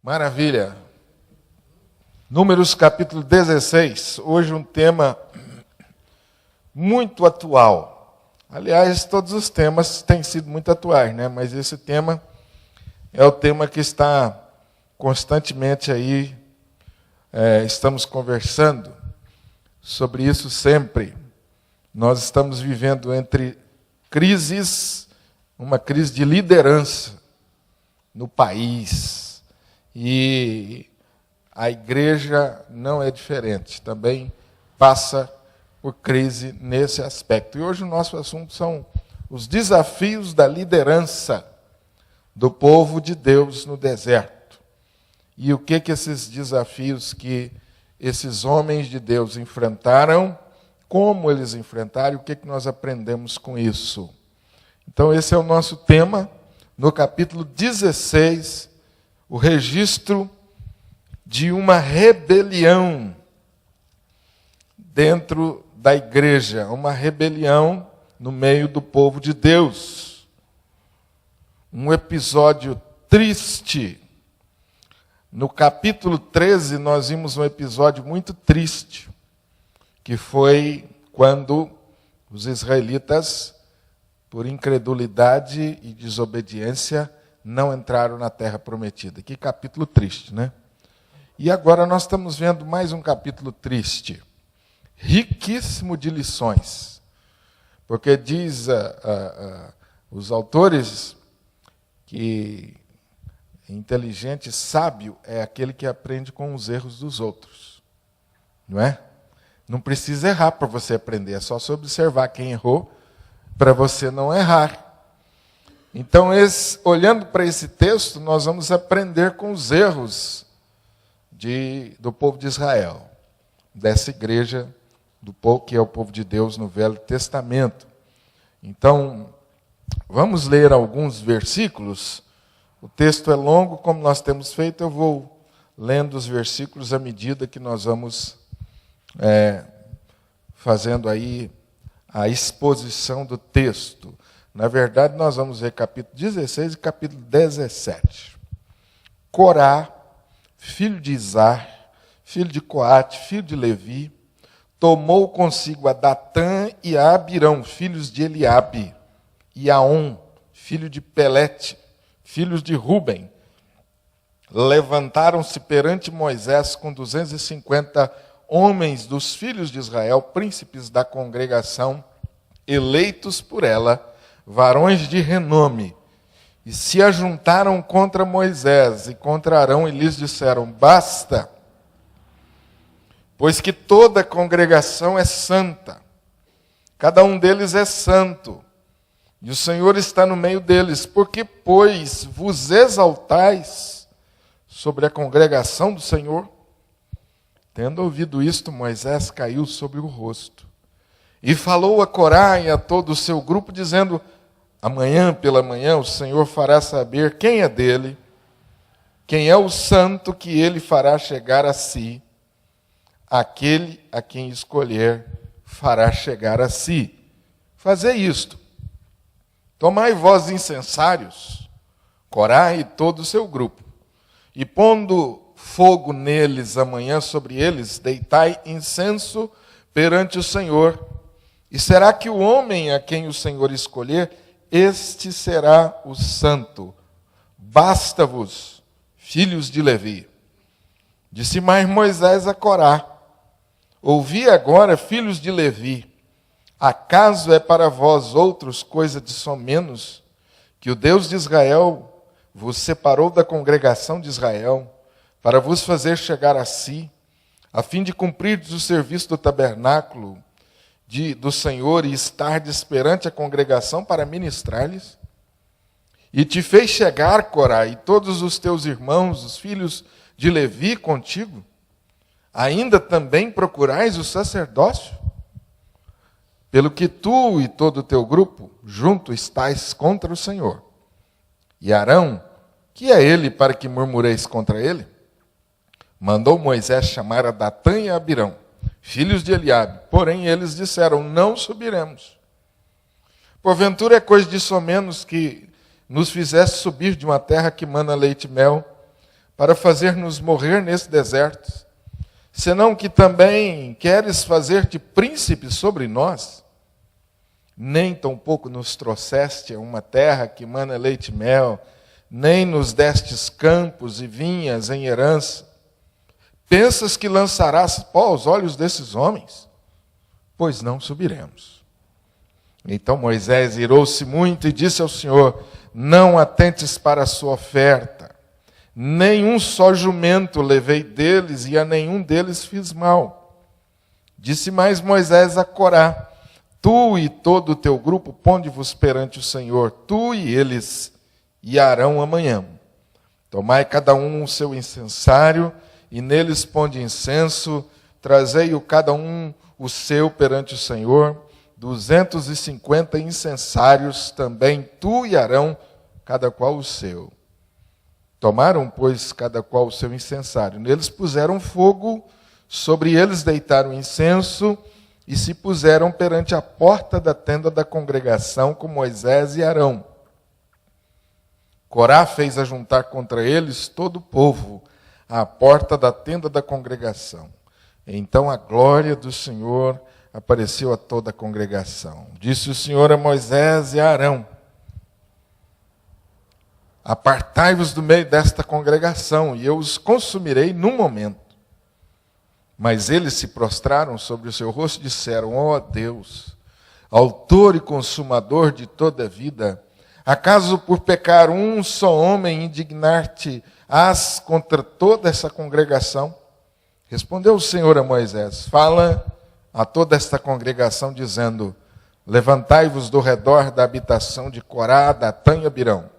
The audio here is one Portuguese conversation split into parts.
Maravilha. Números capítulo 16. Hoje um tema muito atual. Aliás, todos os temas têm sido muito atuais, né? Mas esse tema é o tema que está constantemente aí. Estamos conversando sobre isso sempre. Nós estamos vivendo entre crises, uma crise de liderança no país. E a igreja não é diferente, também passa por crise nesse aspecto. E hoje o nosso assunto são os desafios da liderança do povo de Deus no deserto. E o que esses desafios que esses homens de Deus enfrentaram, como eles enfrentaram, o que nós aprendemos com isso. Então esse é o nosso tema, no capítulo 16, o registro de uma rebelião dentro da igreja, uma rebelião no meio do povo de Deus. Um episódio triste. No capítulo 13, nós vimos um episódio muito triste, que foi quando os israelitas, por incredulidade e desobediência, não entraram na terra prometida. Que capítulo triste, né? E agora nós estamos vendo mais um capítulo triste, riquíssimo de lições, porque diz os autores que inteligente, sábio é aquele que aprende com os erros dos outros, não é? Não precisa errar para você aprender, é só se observar quem errou para você não errar. Então, olhando para esse texto, nós vamos aprender com os erros do povo de Israel, dessa igreja, do povo que é o povo de Deus no Velho Testamento. Então, vamos ler alguns versículos. O texto é longo, como nós temos feito, eu vou lendo os versículos à medida que nós vamos fazendo aí a exposição do texto. Na verdade, nós vamos ver capítulo 16 e capítulo 17. Corá, filho de Izar, filho de Coate, filho de Levi, tomou consigo a Datã e a Abirão, filhos de Eliabe, e Aon, filho de Pelete, filhos de Ruben. Levantaram-se perante Moisés com 250 homens dos filhos de Israel, príncipes da congregação, eleitos por ela, varões de renome, e se ajuntaram contra Moisés e contra Arão e lhes disseram: basta, pois que toda a congregação é santa, cada um deles é santo, e o Senhor está no meio deles, porque, pois, vos exaltais sobre a congregação do Senhor? Tendo ouvido isto, Moisés caiu sobre o rosto. E falou a Corá e a todo o seu grupo, dizendo: amanhã pela manhã o Senhor fará saber quem é dele, quem é o santo que ele fará chegar a si. Aquele a quem escolher fará chegar a si. Fazei isto. Tomai vós incensários, Corá e todo o seu grupo, e pondo fogo neles amanhã sobre eles, deitai incenso perante o Senhor. E será que o homem a quem o Senhor escolher, este será o santo. Basta-vos, filhos de Levi. Disse mais Moisés a Corá: ouvi agora, filhos de Levi, acaso é para vós outros coisa de somenos, que o Deus de Israel vos separou da congregação de Israel, para vos fazer chegar a si, a fim de cumprirdes o serviço do tabernáculo do Senhor e estardes perante a congregação para ministrar-lhes? E te fez chegar, Corá, e todos os teus irmãos, os filhos de Levi contigo? Ainda também procurais o sacerdócio? Pelo que tu e todo o teu grupo junto estáis contra o Senhor. E Arão, que é ele para que murmureis contra ele? Mandou Moisés chamar a Datã e a Abirão, filhos de Eliabe. Porém, eles disseram, não subiremos. Porventura é coisa disso ou menos que nos fizesse subir de uma terra que mana leite e mel, para fazer-nos morrer nesse deserto, senão que também queres fazer-te príncipe sobre nós? Nem tampouco nos trouxeste a uma terra que mana leite e mel, nem nos destes campos e vinhas em herança. Pensas que lançarás pó aos olhos desses homens? Pois não subiremos. Então Moisés irou-se muito e disse ao Senhor, não atentes para a sua oferta, nenhum só jumento levei deles e a nenhum deles fiz mal. Disse mais Moisés a Corá, tu e todo o teu grupo ponde-vos perante o Senhor, tu e eles, e Arão amanhã. Tomai cada um o seu incensário, e neles ponde incenso, trazei-o cada um o seu perante o Senhor, 250 incensários também, tu e Arão, cada qual o seu. Tomaram, pois, cada qual o seu incensário. Neles puseram fogo, sobre eles deitaram incenso, e se puseram perante a porta da tenda da congregação com Moisés e Arão. Corá fez ajuntar contra eles todo o povo, à porta da tenda da congregação. Então a glória do Senhor apareceu a toda a congregação. Disse o Senhor a Moisés e a Arão, apartai-vos do meio desta congregação, e eu os consumirei num momento. Mas eles se prostraram sobre o seu rosto e disseram, ó Deus, autor e consumador de toda a vida, acaso por pecar um só homem indignar-te-ás contra toda essa congregação? Respondeu o Senhor a Moisés, fala a toda esta congregação, dizendo, levantai-vos do redor da habitação de Corá, Datã e Abirão.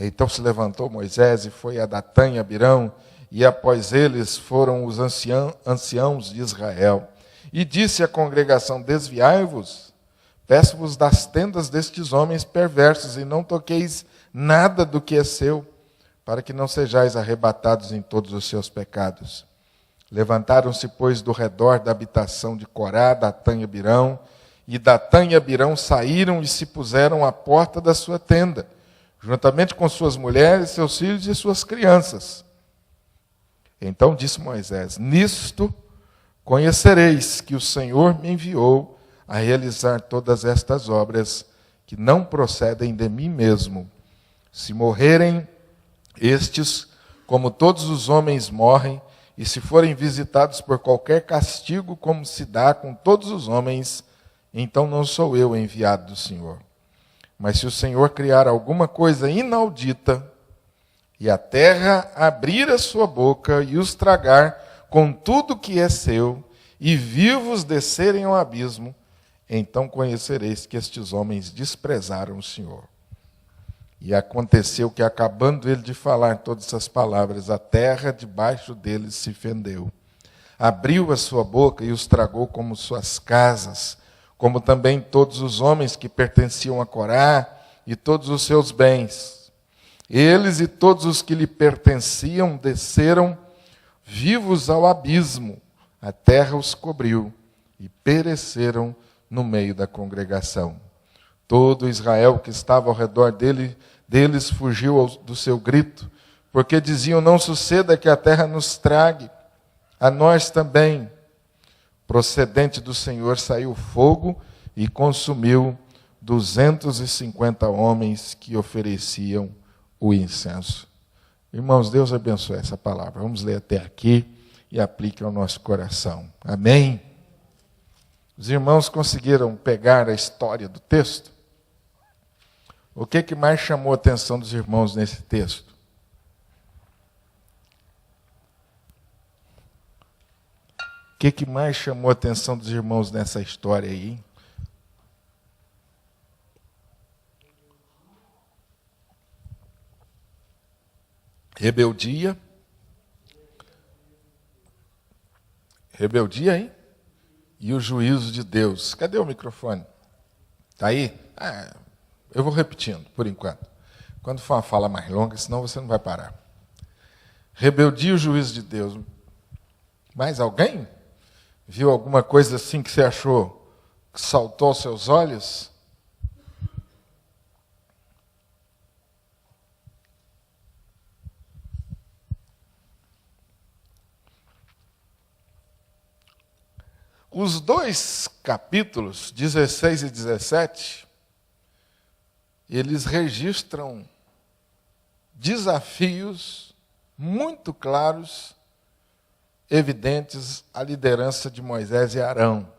Então se levantou Moisés e foi a Datã e Abirão, e após eles foram os anciãos de Israel. E disse à congregação, desviai-vos, peço-vos das tendas destes homens perversos, e não toqueis nada do que é seu, para que não sejais arrebatados em todos os seus pecados. Levantaram-se, pois, do redor da habitação de Corá, Datã e Abirão, e Datã e Abirão saíram e se puseram à porta da sua tenda, juntamente com suas mulheres, seus filhos e suas crianças. Então disse Moisés, nisto conhecereis que o Senhor me enviou a realizar todas estas obras, que não procedem de mim mesmo. Se morrerem estes, como todos os homens morrem, e se forem visitados por qualquer castigo, como se dá com todos os homens, então não sou eu enviado do Senhor. Mas se o Senhor criar alguma coisa inaudita, e a terra abrir a sua boca e os tragar com tudo que é seu, e vivos descerem ao abismo, então conhecereis que estes homens desprezaram o Senhor. E aconteceu que, acabando ele de falar todas essas palavras, a terra debaixo deles se fendeu. Abriu a sua boca e os tragou como suas casas, como também todos os homens que pertenciam a Corá e todos os seus bens. Eles e todos os que lhe pertenciam desceram vivos ao abismo. A terra os cobriu e pereceram no meio da congregação. Todo Israel que estava ao redor deles fugiu do seu grito, porque diziam, não suceda que a terra nos trague, a nós também. Procedente do Senhor saiu fogo e consumiu 250 homens que ofereciam o incenso. Irmãos, Deus abençoe essa palavra. Vamos ler até aqui e aplique ao nosso coração. Amém? Os irmãos conseguiram pegar a história do texto? O que mais chamou a atenção dos irmãos nesse texto? O que mais chamou a atenção dos irmãos nessa história aí? Rebeldia. Rebeldia, hein? E o juízo de Deus. Cadê o microfone? Está aí? Eu vou repetindo, por enquanto. Quando for uma fala mais longa, senão você não vai parar. Rebeldia e o juízo de Deus. Mais alguém viu alguma coisa assim que você achou que saltou aos seus olhos? Os 2 capítulos, 16 e 17, eles registram desafios muito claros, evidentes à liderança de Moisés e Arão.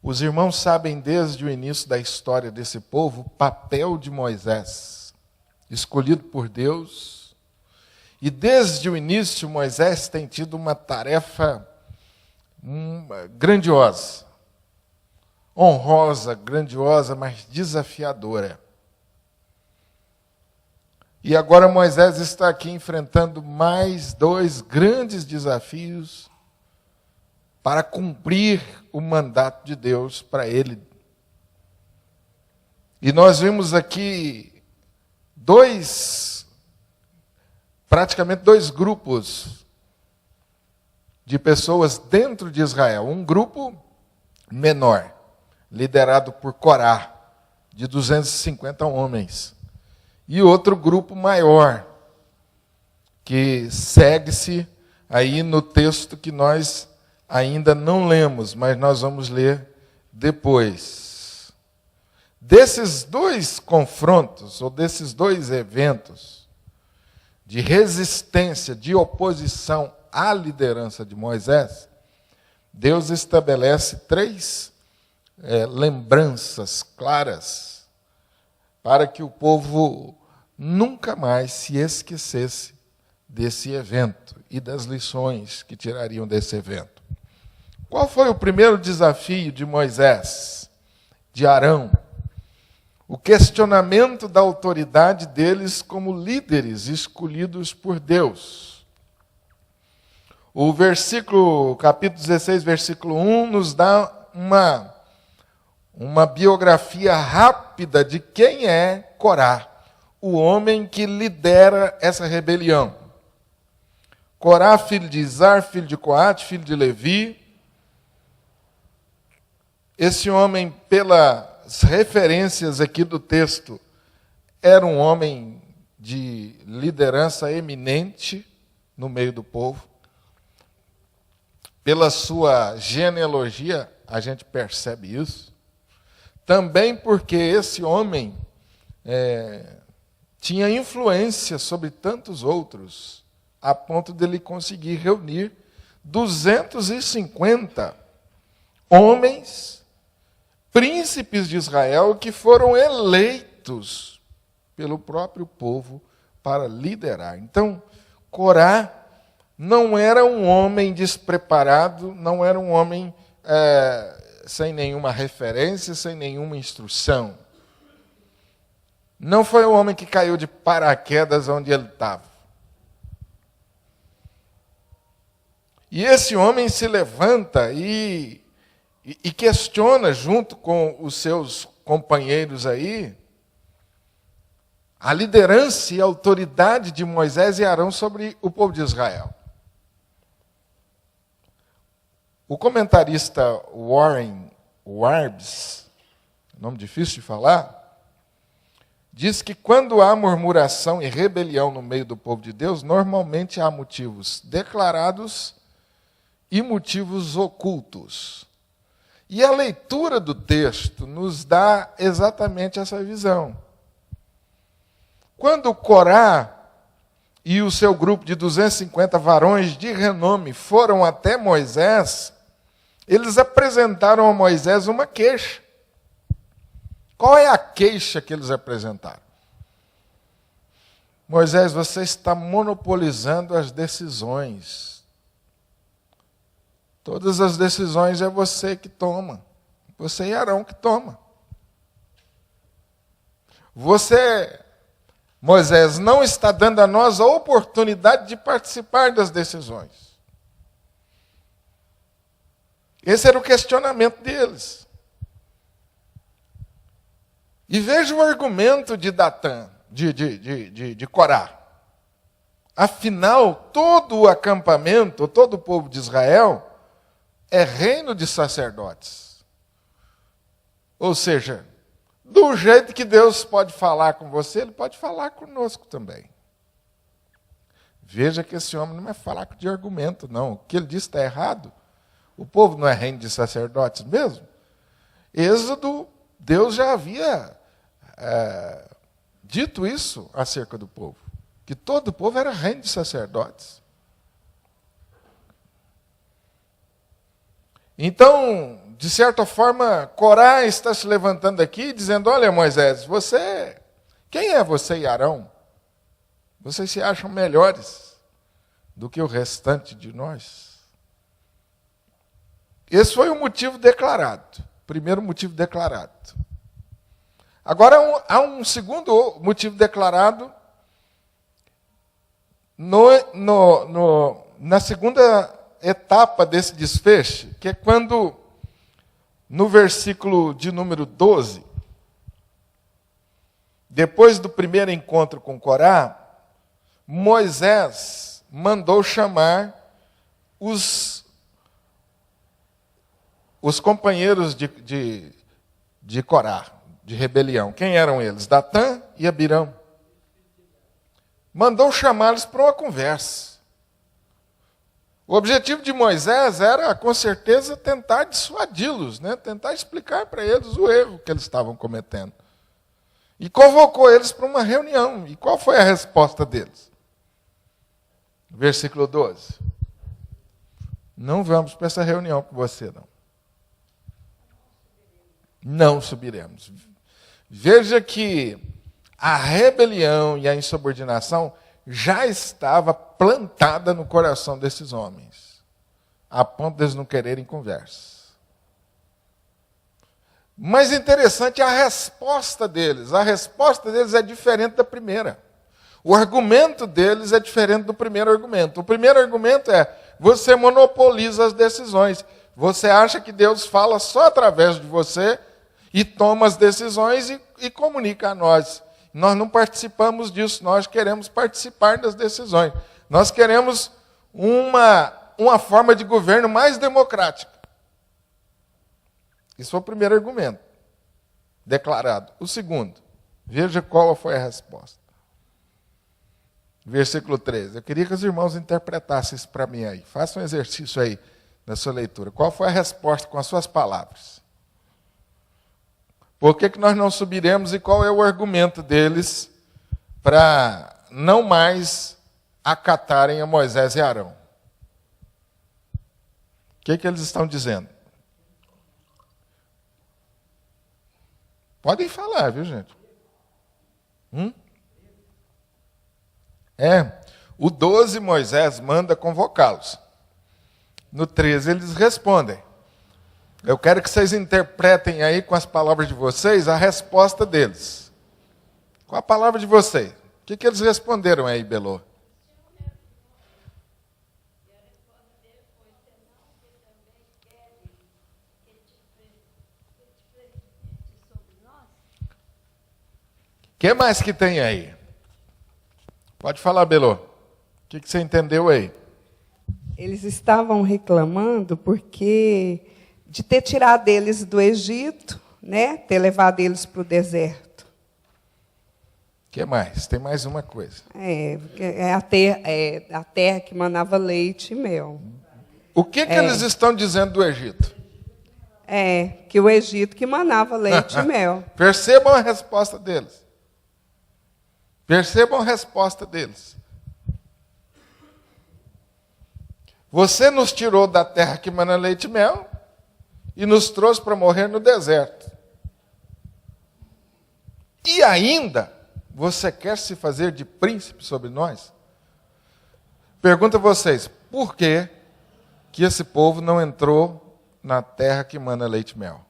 Os irmãos sabem desde o início da história desse povo o papel de Moisés, escolhido por Deus, e desde o início Moisés tem tido uma tarefa grandiosa, honrosa, grandiosa, mas desafiadora. E agora Moisés está aqui enfrentando mais 2 grandes desafios para cumprir o mandato de Deus para ele. E nós vimos aqui praticamente dois grupos de pessoas dentro de Israel. Um grupo menor, liderado por Corá, de 250 homens. E outro grupo maior, que segue-se aí no texto que nós ainda não lemos, mas nós vamos ler depois. Desses 2 confrontos, ou desses 2 eventos de resistência, de oposição à liderança de Moisés, Deus estabelece 3 lembranças claras para que o povo nunca mais se esquecesse desse evento e das lições que tirariam desse evento. Qual foi o primeiro desafio de Moisés, de Arão? O questionamento da autoridade deles como líderes escolhidos por Deus. O capítulo 16, versículo 1, nos dá uma biografia rápida de quem é Corá, o homem que lidera essa rebelião. Corá, filho de Izar, filho de Coate, filho de Levi. Esse homem, pelas referências aqui do texto, era um homem de liderança eminente no meio do povo. Pela sua genealogia, a gente percebe isso. Também porque esse homem tinha influência sobre tantos outros, a ponto de ele conseguir reunir 250 homens, príncipes de Israel, que foram eleitos pelo próprio povo para liderar. Então, Corá não era um homem despreparado, não era um homem sem nenhuma referência, sem nenhuma instrução. Não foi um homem que caiu de paraquedas onde ele estava. E esse homem se levanta e questiona, junto com os seus companheiros aí, a liderança e a autoridade de Moisés e Arão sobre o povo de Israel. O comentarista Warren Warbs, nome difícil de falar, diz que quando há murmuração e rebelião no meio do povo de Deus, normalmente há motivos declarados e motivos ocultos. E a leitura do texto nos dá exatamente essa visão. Quando Corá e o seu grupo de 250 varões de renome foram até Moisés, eles apresentaram a Moisés uma queixa. Qual é a queixa que eles apresentaram? Moisés, você está monopolizando as decisões. Todas as decisões é você que toma. Você e Arão que toma. Moisés, não está dando a nós a oportunidade de participar das decisões. Esse era o questionamento deles. E veja o argumento de Datã, de Corá. Afinal, todo o acampamento, todo o povo de Israel, é reino de sacerdotes. Ou seja, do jeito que Deus pode falar com você, Ele pode falar conosco também. Veja que esse homem não é fraco de argumento, não. O que ele disse está errado. O povo não é reino de sacerdotes mesmo? Êxodo, Deus já havia dito isso acerca do povo. Que todo o povo era reino de sacerdotes. Então, de certa forma, Corá está se levantando aqui dizendo, olha Moisés, quem é você e Arão? Vocês se acham melhores do que o restante de nós? Esse foi o motivo declarado, o primeiro motivo declarado. Agora há um segundo motivo declarado na segunda etapa desse desfecho, que é quando, no versículo de número 12, depois do primeiro encontro com Corá, Moisés mandou chamar os companheiros de Corá, de rebelião. Quem eram eles? Datã e Abirão. Mandou chamá-los para uma conversa. O objetivo de Moisés era, com certeza, tentar dissuadi-los, né? Tentar explicar para eles o erro que eles estavam cometendo. E convocou eles para uma reunião. E qual foi a resposta deles? Versículo 12. Não vamos para essa reunião com você, não. Não subiremos. Veja que a rebelião e a insubordinação já estava plantada no coração desses homens, a ponto de eles não quererem conversa. Mas interessante a resposta deles. A resposta deles é diferente da primeira. O argumento deles é diferente do primeiro argumento. O primeiro argumento é, você monopoliza as decisões. Você acha que Deus fala só através de você e toma as decisões e comunica a nós. Nós não participamos disso, nós queremos participar das decisões. Nós queremos uma forma de governo mais democrática. Isso foi o primeiro argumento declarado. O segundo, veja qual foi a resposta. Versículo 13. Eu queria que os irmãos interpretassem isso para mim aí. Faça um exercício aí na sua leitura. Qual foi a resposta com as suas palavras? Por que nós não subiremos e qual é o argumento deles para não mais acatarem a Moisés e Arão? O que eles estão dizendo? Podem falar, viu, gente? O 12, Moisés manda convocá-los. No 13, eles respondem. Eu quero que vocês interpretem aí com as palavras de vocês a resposta deles. Com a palavra de vocês. O que eles responderam aí, Belô? O que mais que tem aí? Pode falar, Belô. O que você entendeu aí? Eles estavam reclamando porque de ter tirado eles do Egito, né, ter levado eles para o deserto. O que mais? Tem mais uma coisa. A terra que manava leite e mel. O que eles estão dizendo do Egito? Que o Egito que manava leite e mel. Percebam a resposta deles. Percebam a resposta deles. Você nos tirou da terra que mana leite e mel e nos trouxe para morrer no deserto. E ainda, você quer se fazer de príncipe sobre nós? Pergunto a vocês, por que esse povo não entrou na terra que mana leite e mel?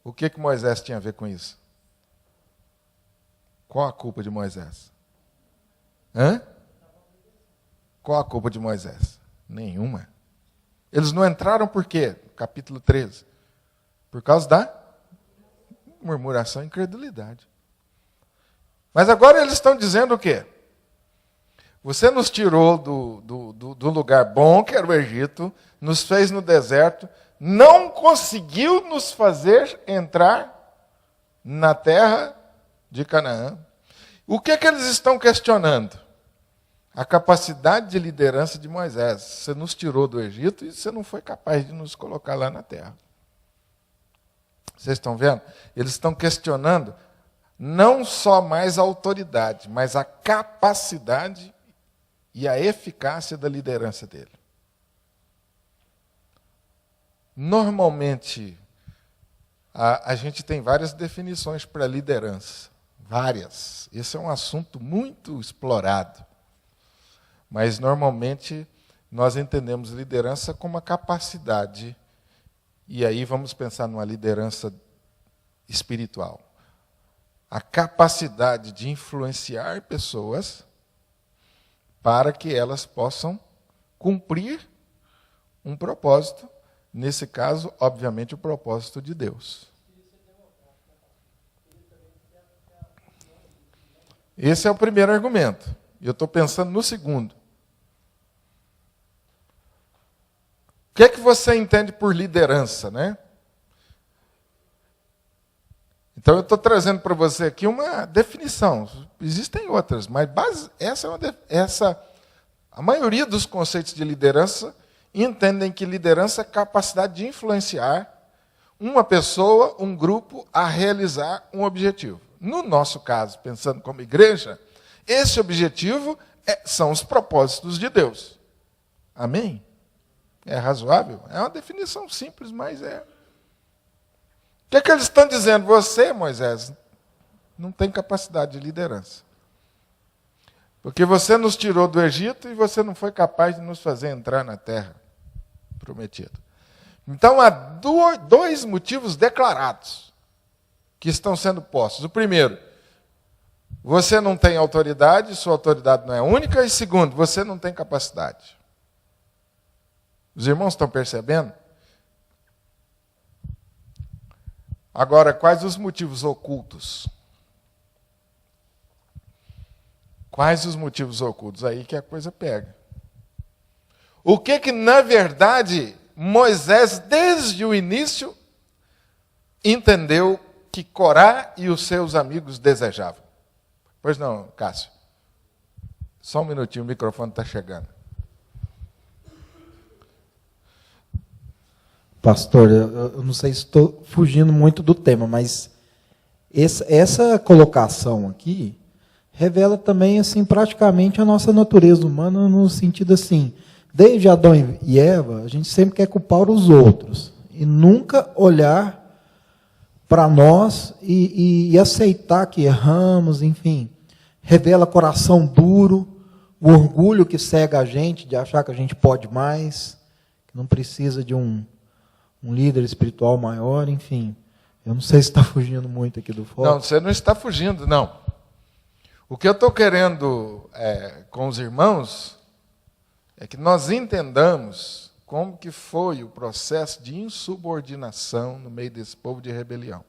O que Moisés tinha a ver com isso? Qual a culpa de Moisés? Qual a culpa de Moisés? Nenhuma. Eles não entraram por quê? Capítulo 13. Por causa da murmuração e incredulidade. Mas agora eles estão dizendo o quê? Você nos tirou do lugar bom, que era o Egito, nos fez no deserto, não conseguiu nos fazer entrar na terra de Canaã. O que eles estão questionando? A capacidade de liderança de Moisés. Você nos tirou do Egito e você não foi capaz de nos colocar lá na terra. Vocês estão vendo? Eles estão questionando não só mais a autoridade, mas a capacidade e a eficácia da liderança dele. Normalmente, a gente tem várias definições para liderança. Várias. Esse é um assunto muito explorado. Mas, normalmente, nós entendemos liderança como a capacidade, e aí vamos pensar numa liderança espiritual. A capacidade de influenciar pessoas para que elas possam cumprir um propósito, nesse caso, obviamente, o propósito de Deus. Esse é o primeiro argumento. E eu estou pensando no segundo. O que é que você entende por liderança, né? Então eu estou trazendo para você aqui uma definição. Existem outras, mas a maioria dos conceitos de liderança entendem que liderança é capacidade de influenciar uma pessoa, um grupo, a realizar um objetivo. No nosso caso, pensando como igreja, esse objetivo são os propósitos de Deus. Amém? É razoável? É uma definição simples, mas é. O que é que eles estão dizendo? Você, Moisés, não tem capacidade de liderança. Porque você nos tirou do Egito e você não foi capaz de nos fazer entrar na terra prometida. Então, há dois motivos declarados que estão sendo postos. O primeiro, você não tem autoridade, sua autoridade não é única. E segundo, você não tem capacidade. Os irmãos estão percebendo? Agora, quais os motivos ocultos? Quais os motivos ocultos? Aí que a coisa pega. O que na verdade, Moisés, desde o início, entendeu que Corá e os seus amigos desejavam? Pois não, Cássio? Só um minutinho, o microfone está chegando. Pastor, eu não sei se estou fugindo muito do tema, mas essa colocação aqui revela também assim praticamente a nossa natureza humana no sentido assim, desde Adão e Eva, a gente sempre quer culpar os outros e nunca olhar para nós e aceitar que erramos, enfim, revela coração duro, o orgulho que cega a gente de achar que a gente pode mais, que não precisa de um líder espiritual maior, enfim. Eu não sei se está fugindo muito aqui do foco. Não, você não está fugindo, não. O que eu estou querendo com os irmãos é que nós entendamos como que foi o processo de insubordinação no meio desse povo de rebelião.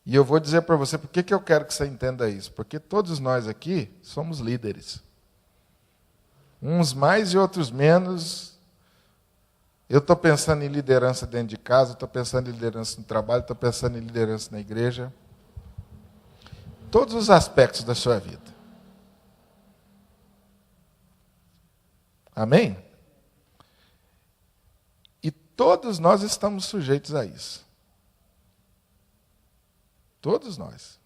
E eu vou dizer para você por que eu quero que você entenda isso. Porque todos nós aqui somos líderes. Uns mais e outros menos. Eu estou pensando em liderança dentro de casa, estou pensando em liderança no trabalho, estou pensando em liderança na igreja. Todos os aspectos da sua vida. Amém? E todos nós estamos sujeitos a isso. Todos nós.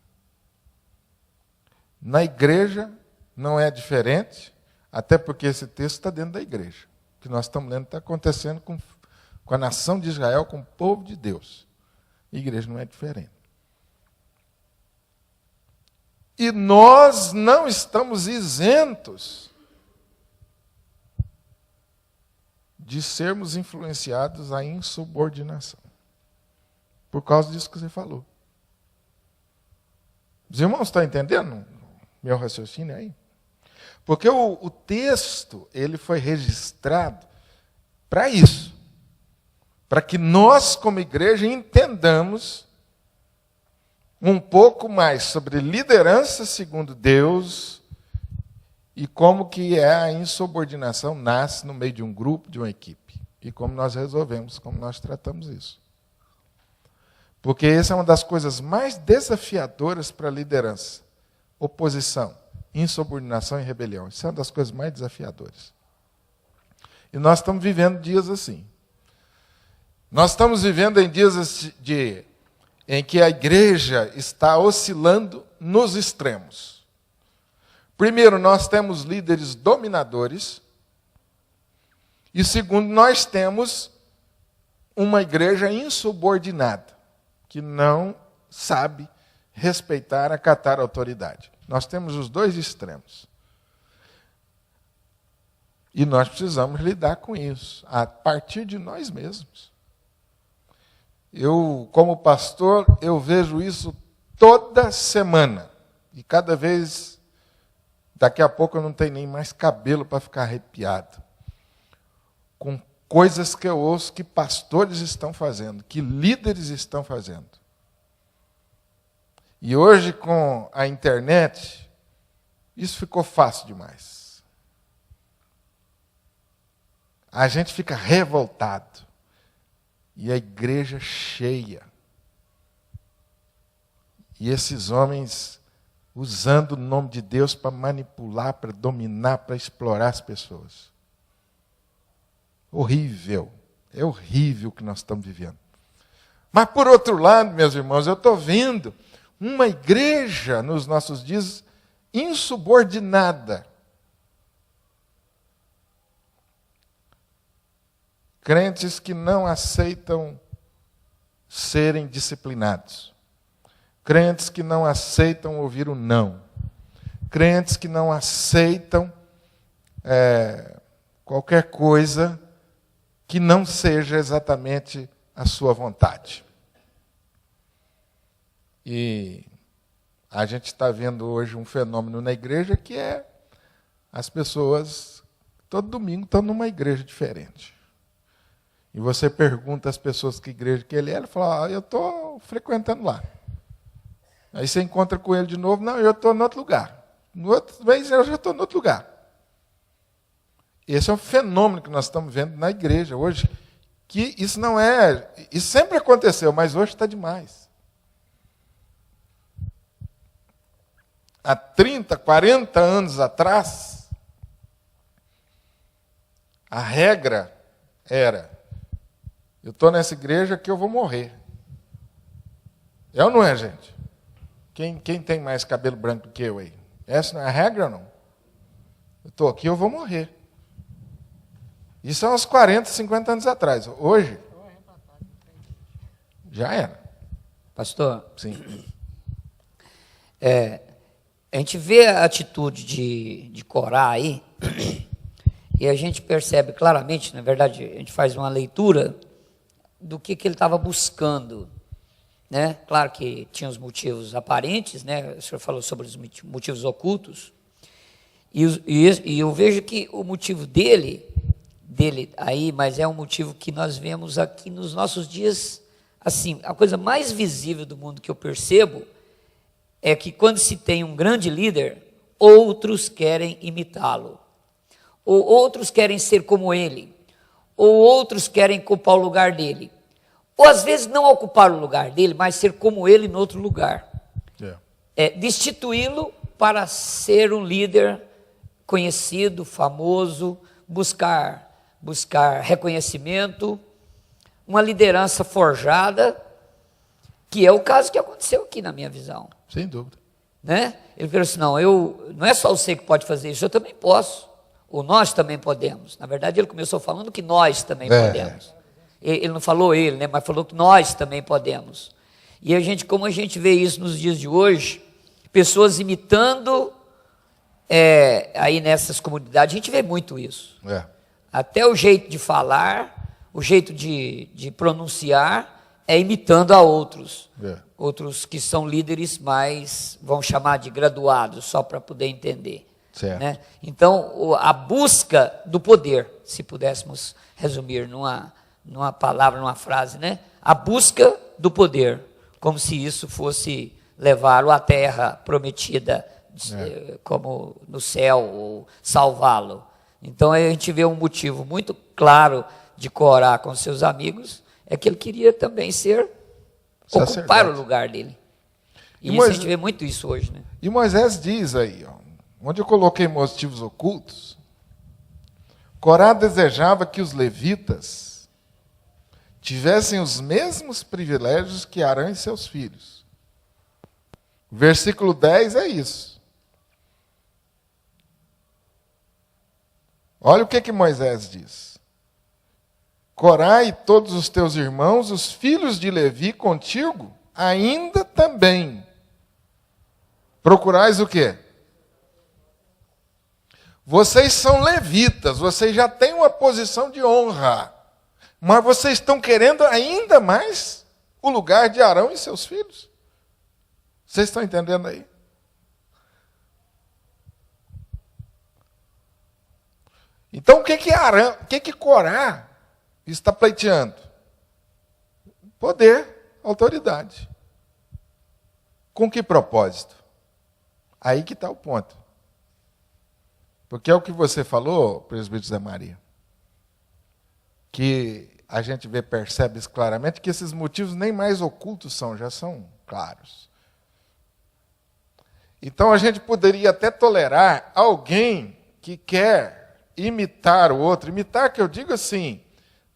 Na igreja não é diferente, até porque esse texto está dentro da igreja. O que nós estamos lendo está acontecendo com a nação de Israel, com o povo de Deus. A igreja não é diferente. E nós não estamos isentos de sermos influenciados à insubordinação. Por causa disso que você falou. Os irmãos estão entendendo meu raciocínio aí? Porque o texto ele foi registrado para isso. Para que nós, como igreja, entendamos um pouco mais sobre liderança segundo Deus e como que a insubordinação nasce no meio de um grupo, de uma equipe. E como nós resolvemos, como nós tratamos isso. Porque essa é uma das coisas mais desafiadoras para a liderança. Oposição, insubordinação e rebelião. Isso é uma das coisas mais desafiadoras. E nós estamos vivendo dias assim. Nós estamos vivendo em dias em que a igreja está oscilando nos extremos. Primeiro, nós temos líderes dominadores. E segundo, nós temos uma igreja insubordinada, que não sabe respeitar, acatar a autoridade. Nós temos os dois extremos. E nós precisamos lidar com isso, a partir de nós mesmos. Eu, como pastor, eu vejo isso toda semana. E cada vez, daqui a pouco eu não tenho nem mais cabelo para ficar arrepiado. Com coisas que eu ouço que pastores estão fazendo, que líderes estão fazendo. E hoje, com a internet, isso ficou fácil demais. A gente fica revoltado. E a igreja cheia. E esses homens usando o nome de Deus para manipular, para dominar, para explorar as pessoas. Horrível. É horrível o que nós estamos vivendo. Mas, por outro lado, meus irmãos, eu estou vendo uma igreja nos nossos dias insubordinada. Crentes que não aceitam serem disciplinados. Crentes que não aceitam ouvir o não. Crentes que não aceitam qualquer coisa que não seja exatamente a sua vontade. E a gente está vendo hoje um fenômeno na igreja que é as pessoas, todo domingo, estão numa igreja diferente. E você pergunta às pessoas que igreja que ele é, ele fala, eu estou frequentando lá. Aí você encontra com ele de novo, não, eu estou em outro lugar. No outro mês eu já estou em outro lugar. Esse é um fenômeno que nós estamos vendo na igreja hoje, que isso não é, isso sempre aconteceu, mas hoje está demais. Há 30, 40 anos atrás, a regra era, eu estou nessa igreja que eu vou morrer. É ou não é, gente? Quem tem mais cabelo branco do que eu aí? Essa não é a regra ou não? Eu estou aqui, eu vou morrer. Isso há uns 40, 50 anos atrás. Hoje, já era. Pastor, Sim. A gente vê a atitude de Corá aí, e a gente percebe claramente, na verdade, a gente faz uma leitura do que ele estava buscando. Né? Claro que tinha os motivos aparentes, né? O senhor falou sobre os motivos ocultos, e eu vejo que o motivo dele aí, mas é um motivo que nós vemos aqui nos nossos dias, assim, a coisa mais visível do mundo que eu percebo é que quando se tem um grande líder, outros querem imitá-lo, ou outros querem ser como ele, ou outros querem ocupar o lugar dele. Ou às vezes não ocupar o lugar dele, mas ser como ele em outro lugar. Destituí-lo para ser um líder conhecido, famoso, buscar reconhecimento, uma liderança forjada, que é o caso que aconteceu aqui na minha visão. Sem dúvida. Né? Ele falou assim, não é só você que pode fazer isso, eu também posso. Ou nós também podemos. Na verdade, ele começou falando que nós também podemos. Ele não falou ele, né, mas falou que nós também podemos. E como a gente vê isso nos dias de hoje, pessoas imitando aí nessas comunidades, a gente vê muito isso. Até o jeito de falar, o jeito de pronunciar, imitando a outros. Outros que são líderes mais, vão chamar de graduados, só para poder entender. Né? Então, a busca do poder, se pudéssemos resumir numa palavra, numa frase, né? A busca do poder, como se isso fosse levá-lo à terra prometida, como no céu, ou salvá-lo. Então a gente vê um motivo muito claro de Corá com seus amigos, é que ele queria também ocupar o lugar dele. E isso a gente vê muito isso hoje, né? E Moisés diz aí, onde eu coloquei motivos ocultos, Corá desejava que os levitas tivessem os mesmos privilégios que Arão e seus filhos. Versículo 10 é isso. Olha o que Moisés diz. Corá e todos os teus irmãos, os filhos de Levi contigo, ainda também. Procurais o quê? Vocês são levitas, vocês já têm uma posição de honra. Mas vocês estão querendo ainda mais o lugar de Arão e seus filhos? Vocês estão entendendo aí? Então o que Arão, o que Corá está pleiteando? Poder, autoridade. Com que propósito? Aí que está o ponto. Porque é o que você falou, presbítero Zé Maria, que a gente percebe claramente que esses motivos nem mais ocultos são, já são claros. Então a gente poderia até tolerar alguém que quer imitar o outro. Imitar, que eu digo assim,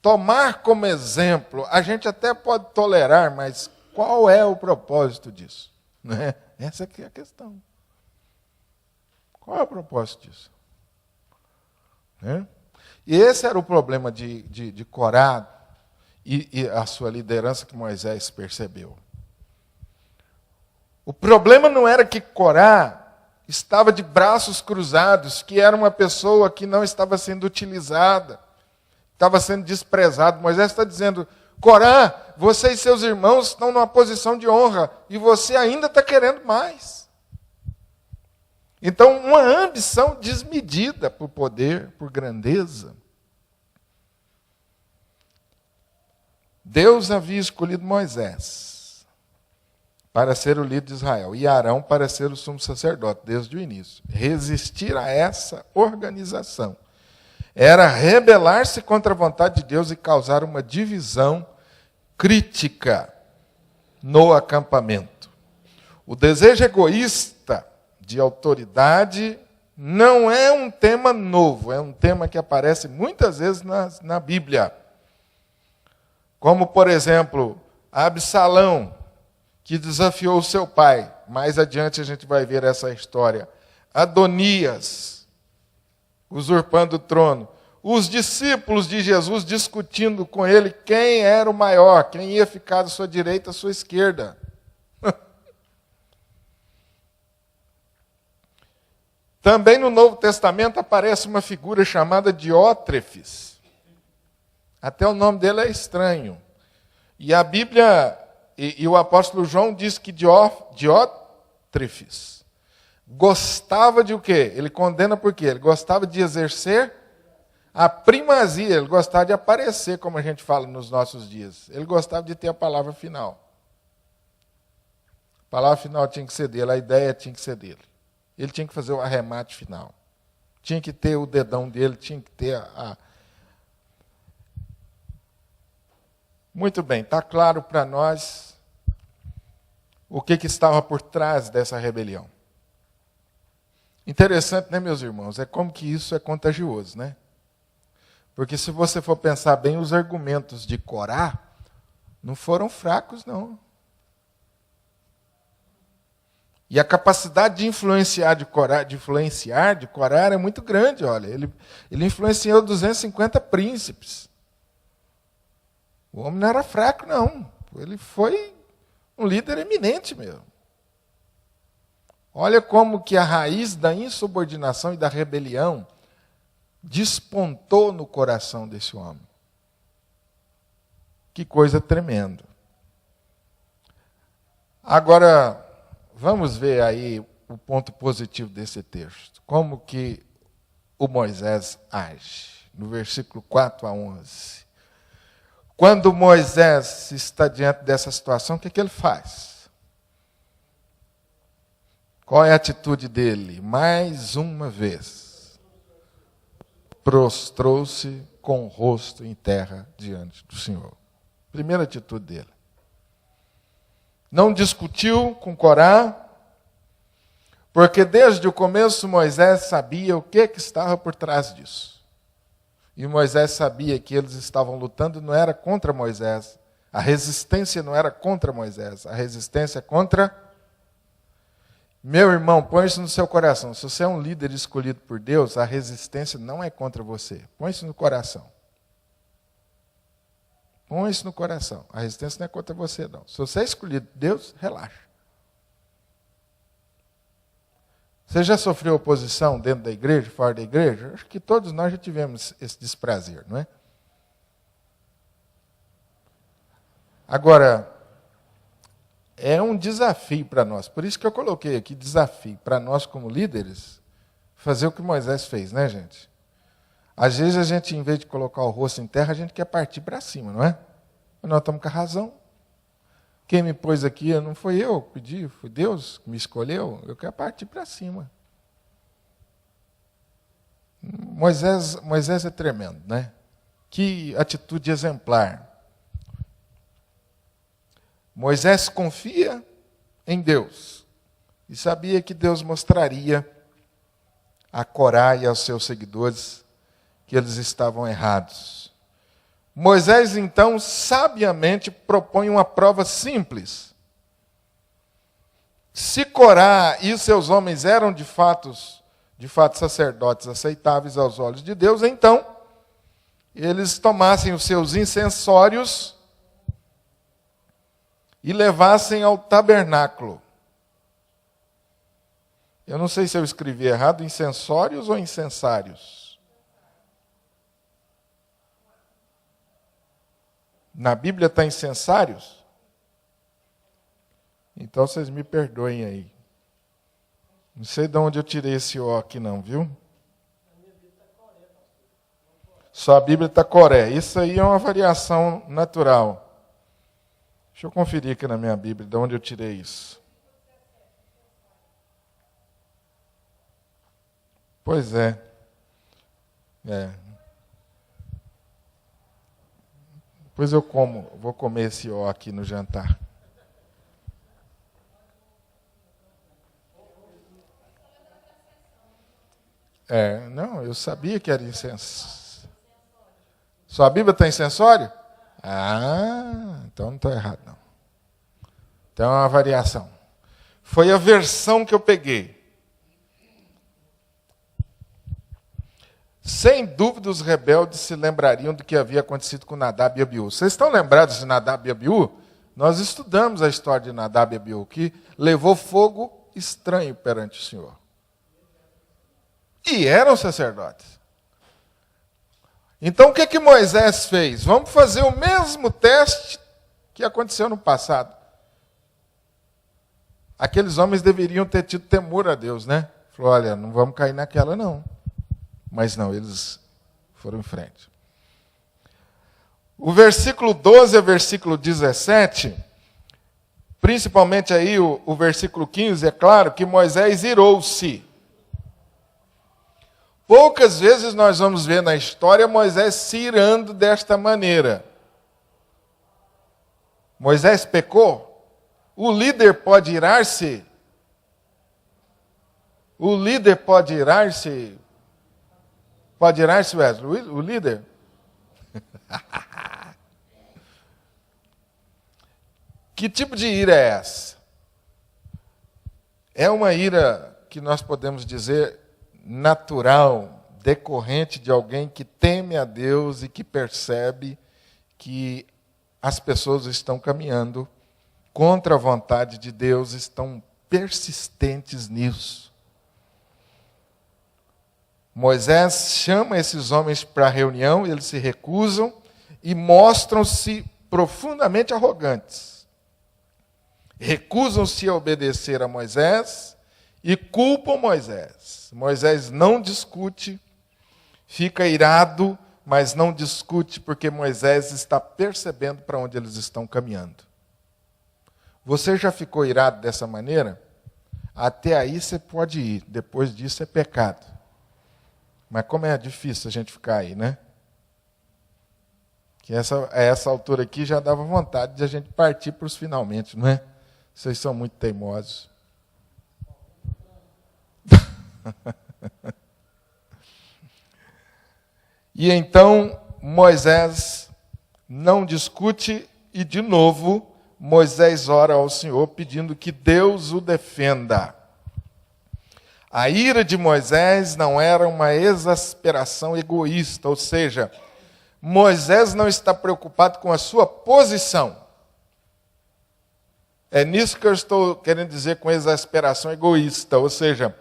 tomar como exemplo, a gente até pode tolerar, mas qual é o propósito disso? Né? Essa aqui é a questão. Qual é o propósito disso? Né? E esse era o problema de Corá e a sua liderança que Moisés percebeu. O problema não era que Corá estava de braços cruzados, que era uma pessoa que não estava sendo utilizada, estava sendo desprezado. Moisés está dizendo, Corá, você e seus irmãos estão numa posição de honra, e você ainda está querendo mais. Então, uma ambição desmedida por poder, por grandeza. Deus havia escolhido Moisés para ser o líder de Israel e Arão para ser o sumo sacerdote, desde o início. Resistir a essa organização era rebelar-se contra a vontade de Deus e causar uma divisão crítica no acampamento. O desejo egoísta de autoridade não é um tema novo, é um tema que aparece muitas vezes na Bíblia. Como, por exemplo, Absalão, que desafiou seu pai. Mais adiante a gente vai ver essa história. Adonias, usurpando o trono. Os discípulos de Jesus discutindo com ele quem era o maior, quem ia ficar à sua direita, à sua esquerda. Também no Novo Testamento aparece uma figura chamada Diótrefes. Até o nome dele é estranho. E a Bíblia, e o apóstolo João diz que Diótrefes gostava de o quê? Ele condena por quê? Ele gostava de exercer a primazia, ele gostava de aparecer, como a gente fala nos nossos dias. Ele gostava de ter a palavra final. A palavra final tinha que ser dele, a ideia tinha que ser dele. Ele tinha que fazer o arremate final. Tinha que ter o dedão dele, tinha que ter a... Muito bem, está claro para nós o que estava por trás dessa rebelião. Interessante, né, meus irmãos? É como que isso é contagioso, né? Porque se você for pensar bem, os argumentos de Corá não foram fracos, não. E a capacidade de influenciar de Corá era muito grande, olha. Ele influenciou 250 príncipes. O homem não era fraco, não. Ele foi um líder eminente mesmo. Olha como que a raiz da insubordinação e da rebelião despontou no coração desse homem. Que coisa tremenda. Agora, vamos ver aí o ponto positivo desse texto. Como que o Moisés age. No versículo 4 a 11. Quando Moisés está diante dessa situação, o que ele faz? Qual é a atitude dele? Mais uma vez, prostrou-se com o rosto em terra diante do Senhor. Primeira atitude dele. Não discutiu com Corá, porque desde o começo Moisés sabia o que estava por trás disso. E Moisés sabia que eles estavam lutando, não era contra Moisés. A resistência não era contra Moisés, a resistência contra... Meu irmão, põe isso no seu coração. Se você é um líder escolhido por Deus, a resistência não é contra você. Põe isso no coração. Põe isso no coração. A resistência não é contra você, não. Se você é escolhido por Deus, relaxa. Você já sofreu oposição dentro da igreja, fora da igreja? Acho que todos nós já tivemos esse desprazer, não é? Agora, é um desafio para nós. Por isso que eu coloquei aqui desafio para nós como líderes, fazer o que Moisés fez, né, gente? Às vezes a gente, em vez de colocar o rosto em terra, a gente quer partir para cima, não é? Nós estamos com a razão. Quem me pôs aqui não foi eu que pedi, foi Deus que me escolheu. Eu quero partir para cima. Moisés é tremendo, né? Que atitude exemplar. Moisés confia em Deus e sabia que Deus mostraria a Corá e aos seus seguidores que eles estavam errados. Moisés, então, sabiamente propõe uma prova simples. Se Corá e seus homens eram de fato sacerdotes aceitáveis aos olhos de Deus, então eles tomassem os seus incensórios e levassem ao tabernáculo. Eu não sei se eu escrevi errado, incensórios ou incensários. Na Bíblia está incensários? Então vocês me perdoem aí. Não sei de onde eu tirei esse O aqui não, viu? Só a Bíblia está Coré. Isso aí é uma variação natural. Deixa eu conferir aqui na minha Bíblia de onde eu tirei isso. Pois é. Depois eu vou comer esse O aqui no jantar. Não, eu sabia que era incenso. Sua Bíblia tem incensório? Então não está errado, não. Então é uma variação. Foi a versão que eu peguei. Sem dúvida, os rebeldes se lembrariam do que havia acontecido com Nadab e Abiú. Vocês estão lembrados de Nadab e Abiú? Nós estudamos a história de Nadab e Abiú, que levou fogo estranho perante o Senhor. E eram sacerdotes. Então, o que Moisés fez? Vamos fazer o mesmo teste que aconteceu no passado. Aqueles homens deveriam ter tido temor a Deus, né? Falou, olha, não vamos cair naquela, não. Mas não, eles foram em frente. O versículo 12 ao versículo 17, principalmente aí o versículo 15, é claro que Moisés irou-se. Poucas vezes nós vamos ver na história Moisés se irando desta maneira. Moisés pecou? O líder pode irar-se? O líder pode irar-se? Pode irar-se, Wesley? O líder? Que tipo de ira é essa? É uma ira que nós podemos dizer natural, decorrente de alguém que teme a Deus e que percebe que as pessoas estão caminhando contra a vontade de Deus, estão persistentes nisso. Moisés chama esses homens para a reunião, eles se recusam e mostram-se profundamente arrogantes. Recusam-se a obedecer a Moisés e culpam Moisés. Moisés não discute, fica irado, mas não discute porque Moisés está percebendo para onde eles estão caminhando. Você já ficou irado dessa maneira? Até aí você pode ir, depois disso é pecado. Mas como é difícil a gente ficar aí, né? Que essa altura aqui já dava vontade de a gente partir para os finalmente, não é? Vocês são muito teimosos. E então Moisés não discute e, de novo, Moisés ora ao Senhor pedindo que Deus o defenda. A ira de Moisés não era uma exasperação egoísta, ou seja, Moisés não está preocupado com a sua posição. É nisso que eu estou querendo dizer com exasperação egoísta, ou seja,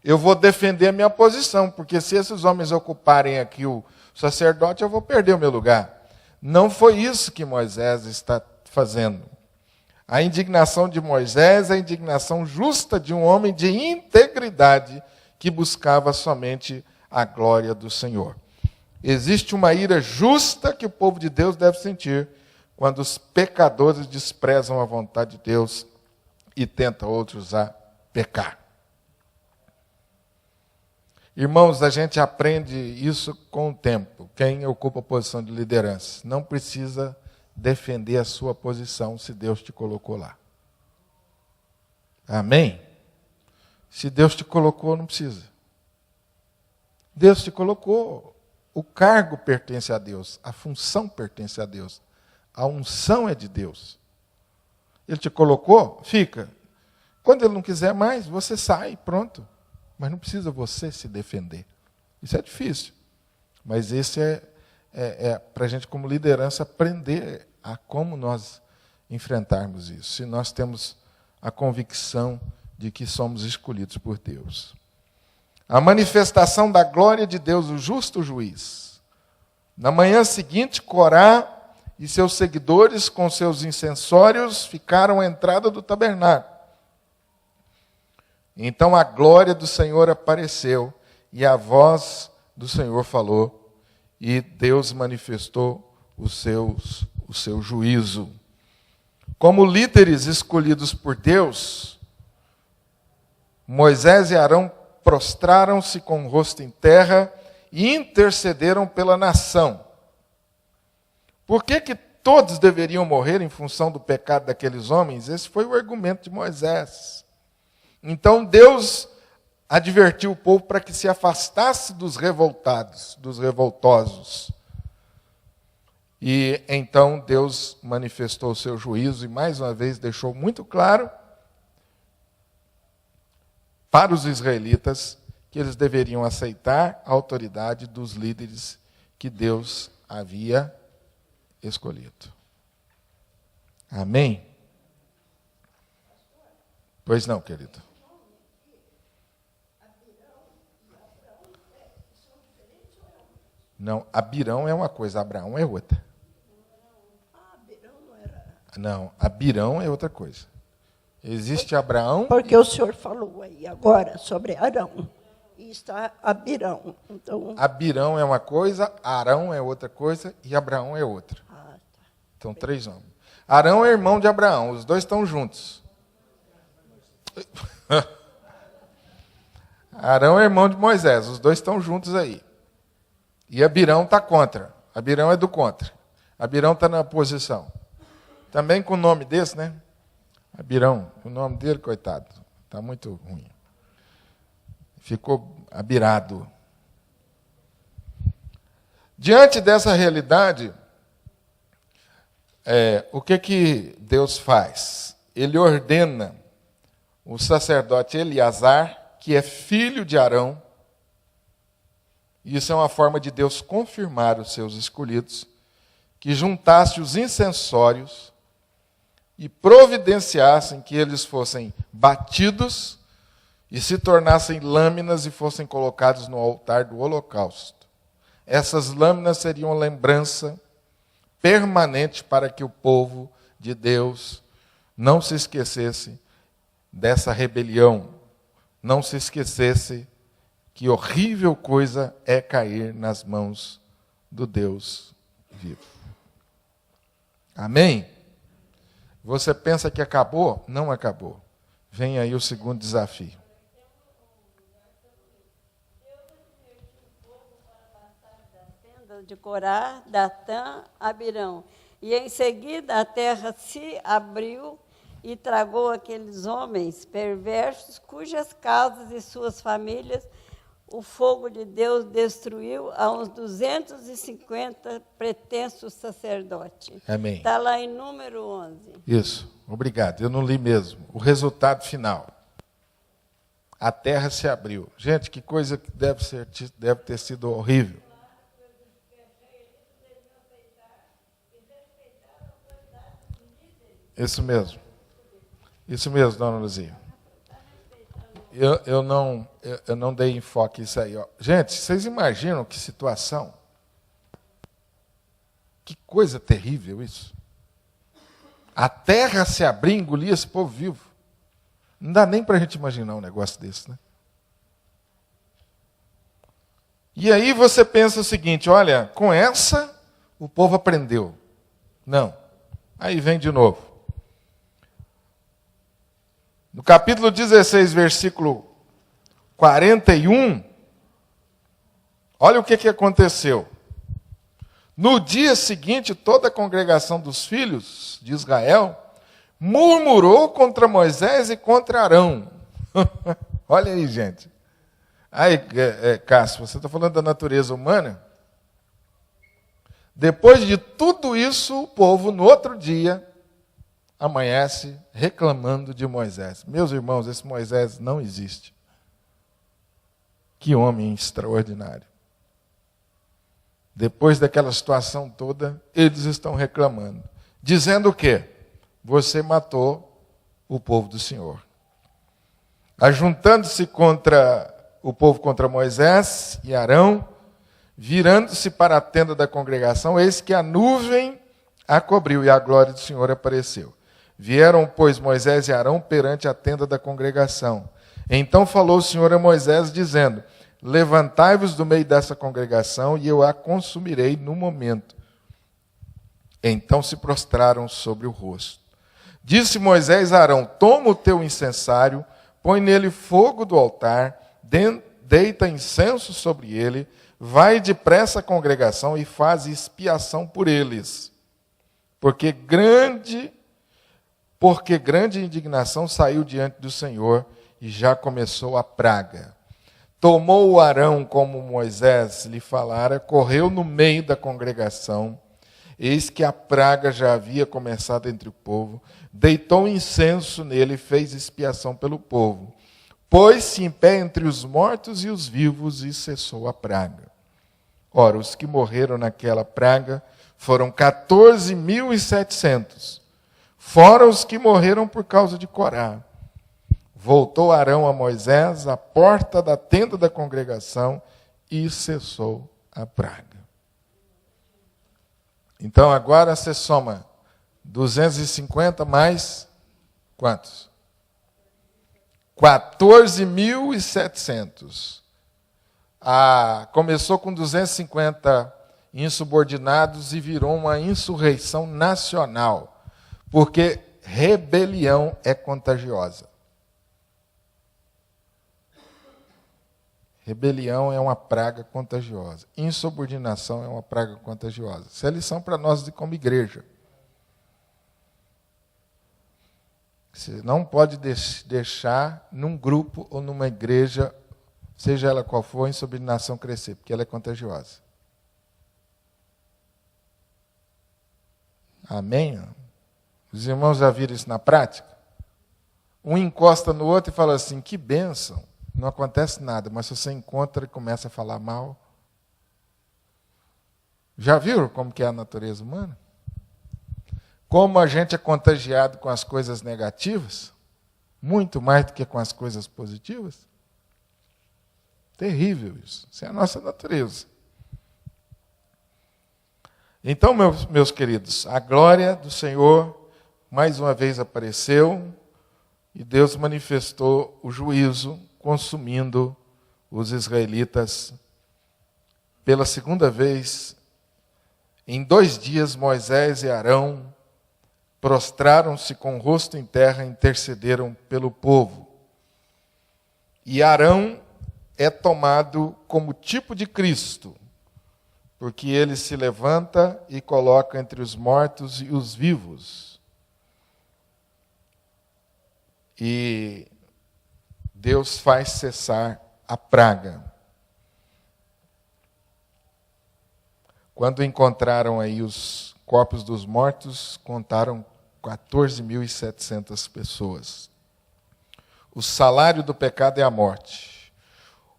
eu vou defender a minha posição, porque se esses homens ocuparem aqui o sacerdote, eu vou perder o meu lugar. Não foi isso que Moisés está fazendo. A indignação de Moisés é a indignação justa de um homem de integridade que buscava somente a glória do Senhor. Existe uma ira justa que o povo de Deus deve sentir quando os pecadores desprezam a vontade de Deus e tentam outros a pecar. Irmãos, a gente aprende isso com o tempo. Quem ocupa a posição de liderança não precisa defender a sua posição se Deus te colocou lá. Amém? Se Deus te colocou, não precisa. Deus te colocou. O cargo pertence a Deus. A função pertence a Deus. A unção é de Deus. Ele te colocou, fica. Quando ele não quiser mais, você sai, pronto. Mas não precisa você se defender. Isso é difícil. Mas esse é para a gente, como liderança, aprender a como nós enfrentarmos isso. Se nós temos a convicção de que somos escolhidos por Deus. A manifestação da glória de Deus, o justo juiz. Na manhã seguinte, Corá e seus seguidores, com seus incensórios, ficaram à entrada do tabernáculo. Então a glória do Senhor apareceu, e a voz do Senhor falou, e Deus manifestou o seu juízo. Como líderes escolhidos por Deus, Moisés e Arão prostraram-se com o rosto em terra e intercederam pela nação. Por que todos deveriam morrer em função do pecado daqueles homens? Esse foi o argumento de Moisés. Então Deus advertiu o povo para que se afastasse dos revoltados, dos revoltosos. E então Deus manifestou o seu juízo e mais uma vez deixou muito claro para os israelitas que eles deveriam aceitar a autoridade dos líderes que Deus havia escolhido. Amém? Pois não, querido. Não, Abirão é uma coisa, Abraão é outra. Não, Abirão é outra coisa. Existe Abraão... Porque o senhor falou aí agora sobre Arão. E está Abirão. Então... Abirão é uma coisa, Arão é outra coisa e Abraão é outra. Ah, tá. Então, 3 nomes. Arão é irmão de Abraão, os dois estão juntos. Arão é irmão de Moisés, os dois estão juntos aí. E Abirão está contra. Abirão é do contra. Abirão está na oposição. Também com o nome desse, né? Abirão, o nome dele, coitado, está muito ruim. Ficou abirado. Diante dessa realidade, o que Deus faz? Ele ordena o sacerdote Eleazar, que é filho de Arão. Isso é uma forma de Deus confirmar os seus escolhidos, que juntasse os incensórios e providenciassem que eles fossem batidos e se tornassem lâminas e fossem colocados no altar do holocausto. Essas lâminas seriam lembrança permanente para que o povo de Deus não se esquecesse dessa rebelião, não se esquecesse que horrível coisa é cair nas mãos do Deus vivo. Amém? Você pensa que acabou? Não acabou. Vem aí o segundo desafio. De Corá, Datã, Abirão. E em seguida a terra se abriu e tragou aqueles homens perversos, cujas casas e suas famílias o fogo de Deus destruiu a uns 250 pretensos sacerdotes. Amém. Está lá em número 11. Isso, obrigado. Eu não li mesmo. O resultado final. A terra se abriu. Gente, que coisa que deve ter sido horrível. Isso mesmo. Isso mesmo, dona Luzia. Eu não dei enfoque nisso aí. Ó. Gente, vocês imaginam que situação? Que coisa terrível isso. A terra se abrir e engolir esse povo vivo. Não dá nem para a gente imaginar um negócio desse, né? E aí você pensa o seguinte, olha, com essa o povo aprendeu. Não. Aí vem de novo. No capítulo 16, versículo 41, olha o que aconteceu. No dia seguinte, toda a congregação dos filhos de Israel murmurou contra Moisés e contra Arão. Olha aí, gente. Aí, Cássio, você está falando da natureza humana? Depois de tudo isso, o povo, no outro dia, amanhece reclamando de Moisés. Meus irmãos, esse Moisés não existe. Que homem extraordinário. Depois daquela situação toda, eles estão reclamando. Dizendo o quê? Você matou o povo do Senhor. Ajuntando-se contra o povo contra Moisés e Arão, virando-se para a tenda da congregação, eis que a nuvem a cobriu e a glória do Senhor apareceu. Vieram, pois, Moisés e Arão perante a tenda da congregação. Então falou o Senhor a Moisés, dizendo, levantai-vos do meio dessa congregação, e eu a consumirei no momento. Então se prostraram sobre o rosto. Disse Moisés a Arão, toma o teu incensário, põe nele fogo do altar, deita incenso sobre ele, vai depressa à congregação e faz expiação por eles. Porque grande indignação saiu diante do Senhor e já começou a praga. Tomou o Arão, como Moisés lhe falara, correu no meio da congregação, eis que a praga já havia começado entre o povo, deitou incenso nele e fez expiação pelo povo. Pôs-se em pé entre os mortos e os vivos e cessou a praga. Ora, os que morreram naquela praga foram 14.700, fora os que morreram por causa de Corá. Voltou Arão a Moisés à porta da tenda da congregação e cessou a praga. Então agora você soma 250 mais quantos? 14.700. Começou com 250 insubordinados e virou uma insurreição nacional, porque rebelião é contagiosa. Rebelião é uma praga contagiosa. Insubordinação é uma praga contagiosa. Isso é lição para nós como igreja. Você não pode deixar num grupo ou numa igreja, seja ela qual for, a insubordinação crescer, porque ela é contagiosa. Amém? Os irmãos já viram isso na prática? Um encosta no outro e fala assim, que bênção. Não acontece nada, mas se você encontra e começa a falar mal. Já viram como que é a natureza humana? Como a gente é contagiado com as coisas negativas, muito mais do que com as coisas positivas. Terrível isso. Isso é a nossa natureza. Então, meus queridos, a glória do Senhor mais uma vez apareceu e Deus manifestou o juízo, consumindo os israelitas. Pela segunda vez, em 2 dias, Moisés e Arão prostraram-se com o rosto em terra e intercederam pelo povo. E Arão é tomado como tipo de Cristo, porque ele se levanta e coloca entre os mortos e os vivos. E Deus faz cessar a praga. Quando encontraram aí os corpos dos mortos, contaram 14.700 pessoas. O salário do pecado é a morte.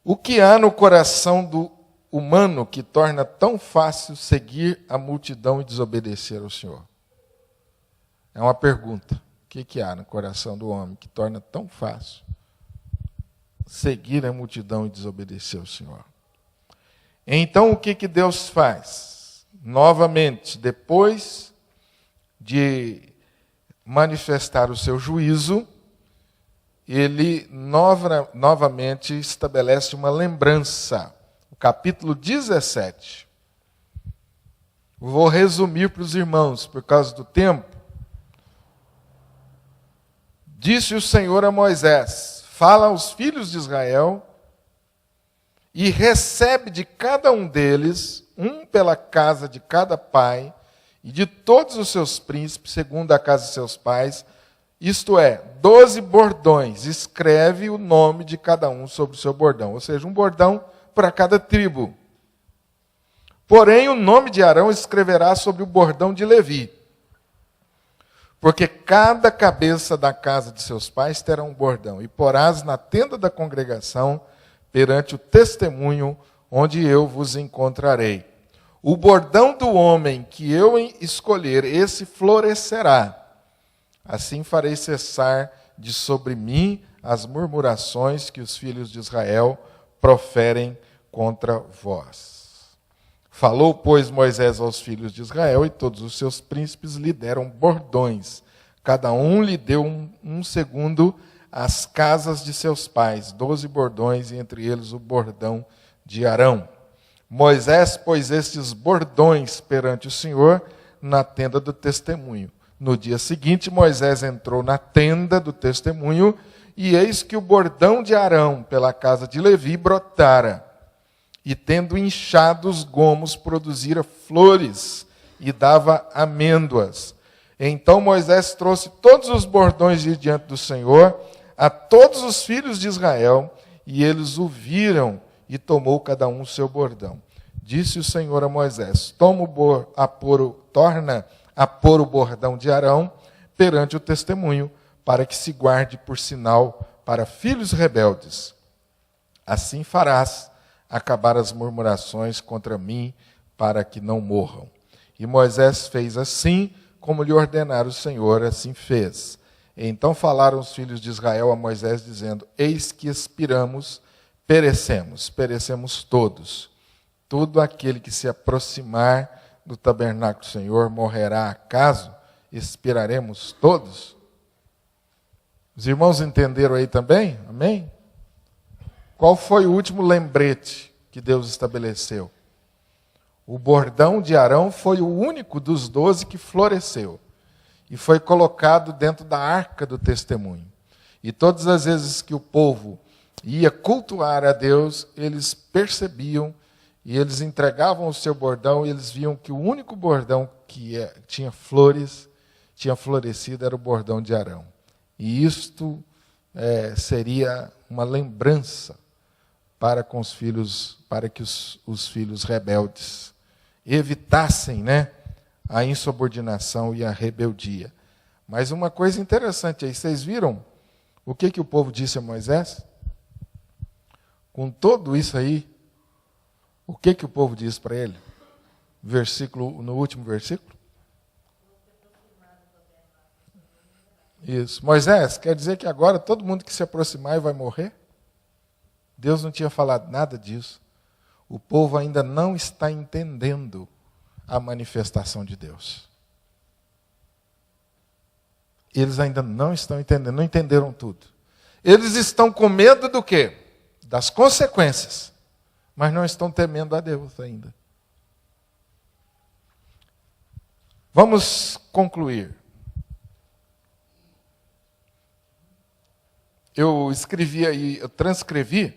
O que há no coração do humano que torna tão fácil seguir a multidão e desobedecer ao Senhor? É uma pergunta. O que há no coração do homem que torna tão fácil seguir a multidão e desobedecer ao Senhor? Então, o que Deus faz? Novamente, depois de manifestar o seu juízo, ele novamente estabelece uma lembrança. O capítulo 17. Vou resumir para os irmãos, por causa do tempo. Disse o Senhor a Moisés: fala aos filhos de Israel e recebe de cada um deles, um pela casa de cada pai, e de todos os seus príncipes, segundo a casa de seus pais, isto é, 12 bordões. Escreve o nome de cada um sobre o seu bordão, ou seja, um bordão para cada tribo. Porém, o nome de Arão escreverá sobre o bordão de Levi, porque cada cabeça da casa de seus pais terá um bordão, e porás na tenda da congregação, perante o testemunho, onde eu vos encontrarei. O bordão do homem que eu escolher, esse florescerá. Assim farei cessar de sobre mim as murmurações que os filhos de Israel proferem contra vós. Falou, pois, Moisés aos filhos de Israel, e todos os seus príncipes lhe deram bordões. Cada um lhe deu um segundo as casas de seus pais, 12 bordões, e entre eles o bordão de Arão. Moisés pôs estes bordões perante o Senhor na tenda do testemunho. No dia seguinte, Moisés entrou na tenda do testemunho, e eis que o bordão de Arão pela casa de Levi brotara, e tendo inchado os gomos, produzira flores, e dava amêndoas. Então Moisés trouxe todos os bordões de diante do Senhor, a todos os filhos de Israel, e eles o viram, e tomou cada um o seu bordão. Disse o Senhor a Moisés: torna a pôr o bordão de Arão perante o testemunho, para que se guarde por sinal para filhos rebeldes. Assim farás acabar as murmurações contra mim, para que não morram. E Moisés fez assim, como lhe ordenara o Senhor, assim fez. Então falaram os filhos de Israel a Moisés, dizendo: eis que expiramos, perecemos todos. Todo aquele que se aproximar do tabernáculo do Senhor morrerá acaso? Expiraremos todos? Os irmãos entenderam aí também? Amém? Qual foi o último lembrete que Deus estabeleceu? O bordão de Arão foi o único dos 12 que floresceu. E foi colocado dentro da arca do testemunho. E todas as vezes que o povo ia cultuar a Deus, eles percebiam e eles entregavam o seu bordão, e eles viam que o único bordão que tinha flores, tinha florescido, era o bordão de Arão. E isto seria uma lembrança para com os filhos, para que os filhos rebeldes evitassem, a insubordinação e a rebeldia. Mas uma coisa interessante aí, vocês viram o que o povo disse a Moisés? Com tudo isso aí, o que o povo disse para ele? No último versículo? Isso. Moisés, quer dizer que agora todo mundo que se aproximar vai morrer? Deus não tinha falado nada disso. O povo ainda não está entendendo a manifestação de Deus. Eles ainda não estão entendendo, não entenderam tudo. Eles estão com medo do quê? Das consequências. Mas não estão temendo a Deus ainda. Vamos concluir. eu escrevi aí, eu transcrevi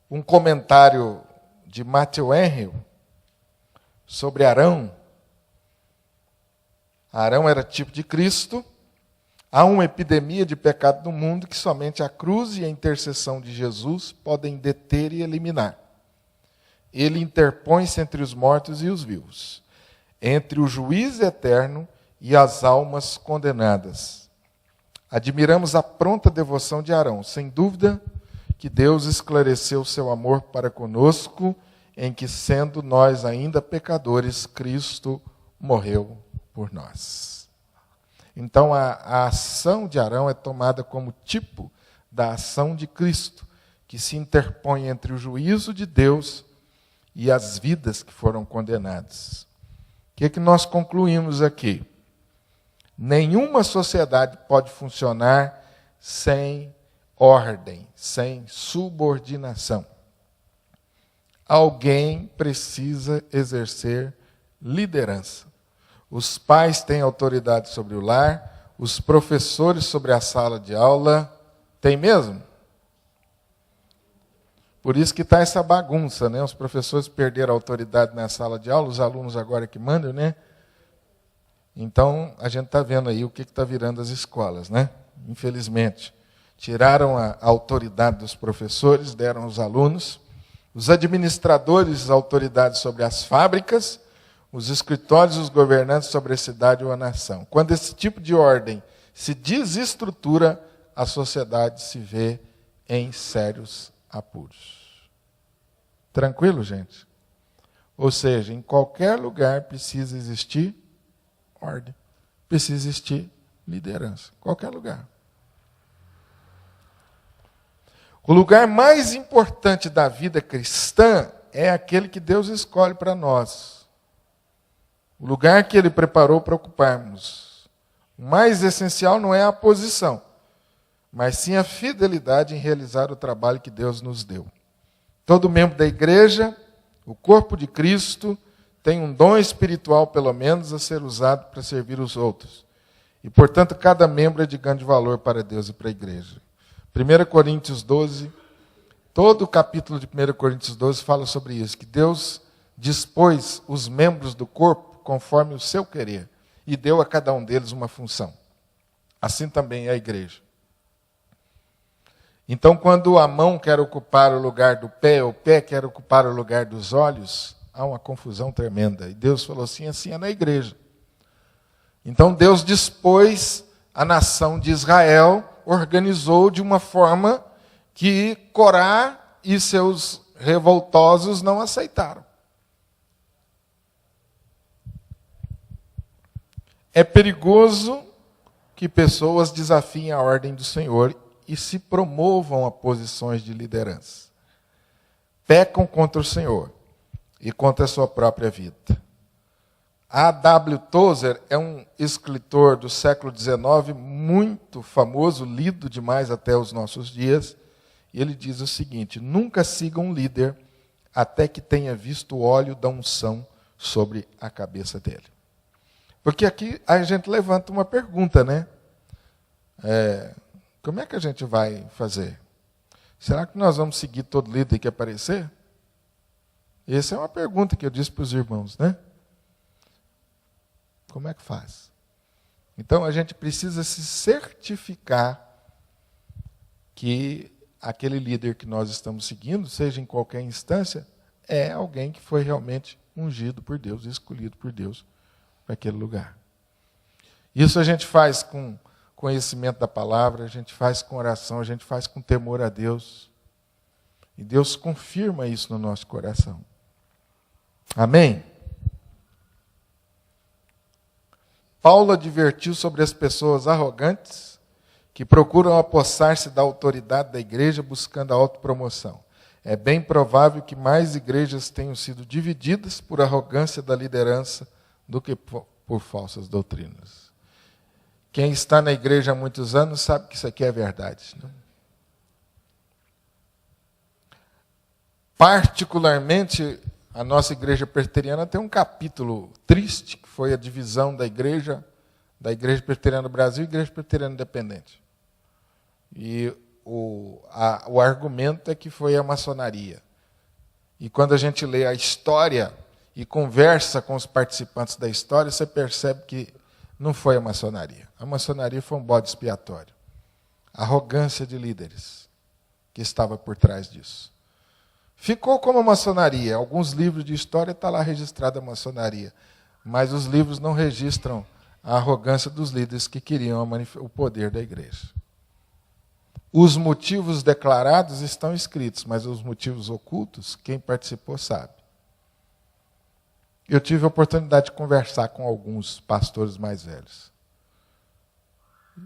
um comentário de Matthew Henry sobre Arão. Arão era tipo de Cristo. Há uma epidemia de pecado no mundo que somente a cruz e a intercessão de Jesus podem deter e eliminar. Ele interpõe-se entre os mortos e os vivos, entre o juiz eterno e as almas condenadas. Admiramos a pronta devoção de Arão. Sem dúvida que Deus esclareceu seu amor para conosco, em que, sendo nós ainda pecadores, Cristo morreu por nós. Então, a ação de Arão é tomada como tipo da ação de Cristo, que se interpõe entre o juízo de Deus e as vidas que foram condenadas. O que é que nós concluímos aqui? Nenhuma sociedade pode funcionar sem ordem, sem subordinação. Alguém precisa exercer liderança. Os pais têm autoridade sobre o lar, os professores sobre a sala de aula. Tem mesmo? Por isso que está essa bagunça, né? Os professores perderam a autoridade na sala de aula, os alunos agora que mandam, né? Então, a gente está vendo aí o que está virando as escolas, né? Infelizmente. Tiraram a autoridade dos professores, deram aos alunos. Os administradores, autoridade sobre as fábricas. Os escritórios, os governantes sobre a cidade ou a nação. Quando esse tipo de ordem se desestrutura, a sociedade se vê em sérios apuros. Tranquilo, gente? Ou seja, em qualquer lugar precisa existir ordem. Precisa existir liderança. Qualquer lugar. O lugar mais importante da vida cristã é aquele que Deus escolhe para nós. O lugar que Ele preparou para ocuparmos. O mais essencial não é a posição, mas sim a fidelidade em realizar o trabalho que Deus nos deu. Todo membro da igreja, o corpo de Cristo, tem um dom espiritual, pelo menos, a ser usado para servir os outros. E, portanto, cada membro é de grande valor para Deus e para a igreja. 1 Coríntios 12, todo o capítulo de 1 Coríntios 12 fala sobre isso, que Deus dispôs os membros do corpo conforme o seu querer e deu a cada um deles uma função. Assim também é a igreja. Então, quando a mão quer ocupar o lugar do pé, o pé quer ocupar o lugar dos olhos, há uma confusão tremenda. E Deus falou assim é na igreja. Então, Deus dispôs a nação de Israel, organizou de uma forma que Corá e seus revoltosos não aceitaram. É perigoso que pessoas desafiem a ordem do Senhor e se promovam a posições de liderança. Pecam contra o Senhor e contra a sua própria vida. A. W. Tozer é um escritor do século XIX, muito famoso, lido demais até os nossos dias, e ele diz o seguinte: nunca siga um líder até que tenha visto o óleo da unção sobre a cabeça dele. Porque aqui a gente levanta uma pergunta, né? Como é que a gente vai fazer? Será que nós vamos seguir todo líder que aparecer? Essa é uma pergunta que eu disse para os irmãos, né? Como é que faz? Então a gente precisa se certificar que aquele líder que nós estamos seguindo, seja em qualquer instância, é alguém que foi realmente ungido por Deus, escolhido por Deus para aquele lugar. Isso a gente faz com conhecimento da palavra, a gente faz com oração, a gente faz com temor a Deus. E Deus confirma isso no nosso coração. Amém? Paulo advertiu sobre as pessoas arrogantes que procuram apossar-se da autoridade da igreja buscando a autopromoção. É bem provável que mais igrejas tenham sido divididas por arrogância da liderança do que por falsas doutrinas. Quem está na igreja há muitos anos sabe que isso aqui é verdade. Né? Particularmente, a nossa igreja presbiteriana tem um capítulo triste, que foi a divisão da igreja presbiteriana do Brasil e igreja presbiteriana independente. E o argumento é que foi a maçonaria. E quando a gente lê a história e conversa com os participantes da história, você percebe que não foi a maçonaria. A maçonaria foi um bode expiatório. A arrogância de líderes que estava por trás disso. Ficou como a maçonaria. Alguns livros de história está lá registrada a maçonaria. Mas os livros não registram a arrogância dos líderes que queriam o poder da igreja. Os motivos declarados estão escritos, mas os motivos ocultos, quem participou sabe. Eu tive a oportunidade de conversar com alguns pastores mais velhos.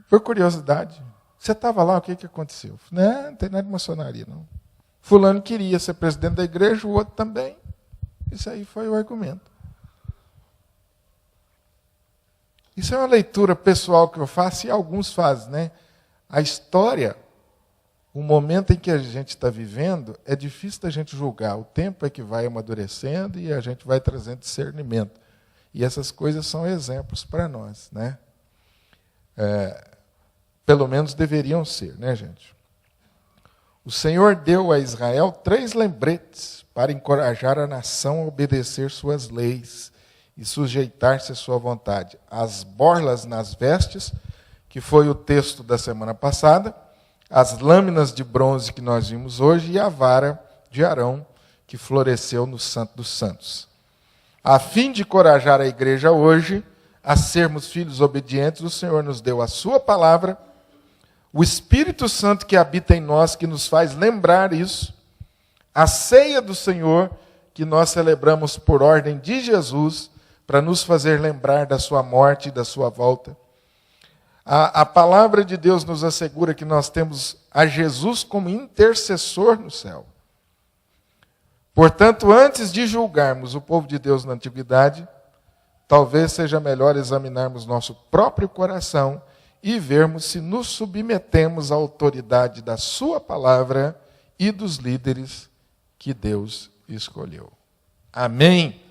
Por curiosidade, você estava lá, o que aconteceu? Eu falei, não tem nada de maçonaria, não. Fulano queria ser presidente da igreja, o outro também. Isso aí foi o argumento. Isso é uma leitura pessoal que eu faço, e alguns fazem, né? A história, o momento em que a gente está vivendo, é difícil da gente julgar. O tempo é que vai amadurecendo e a gente vai trazendo discernimento. E essas coisas são exemplos para nós, né? Pelo menos deveriam ser, né, gente? O Senhor deu a Israel 3 lembretes para encorajar a nação a obedecer suas leis e sujeitar-se à sua vontade. As borlas nas vestes, que foi o texto da semana passada, as lâminas de bronze que nós vimos hoje e a vara de Arão, que floresceu no Santo dos Santos. A fim de encorajar a igreja hoje a sermos filhos obedientes, o Senhor nos deu a sua palavra, o Espírito Santo que habita em nós, que nos faz lembrar isso, a ceia do Senhor, que nós celebramos por ordem de Jesus, para nos fazer lembrar da sua morte e da sua volta. A palavra de Deus nos assegura que nós temos a Jesus como intercessor no céu. Portanto, antes de julgarmos o povo de Deus na antiguidade, talvez seja melhor examinarmos nosso próprio coração e vermos se nos submetemos à autoridade da sua palavra e dos líderes que Deus escolheu. Amém?